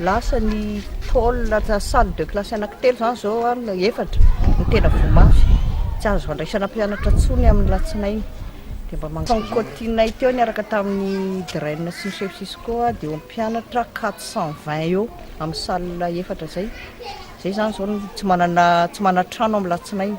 lasa ny tôle salle de classe anankitelo zany zao a efatra ny tena vomafy tsy azo fandraisana mpianatra tsony amin'ny latsinainy dia mba mankotinay teo niaraka tamin'ny draine sy ny chef Cisco dia eo mpianatra 420 eo amin'ny salle efatra zay zany zao tsy mana trano amin'ny latsinainy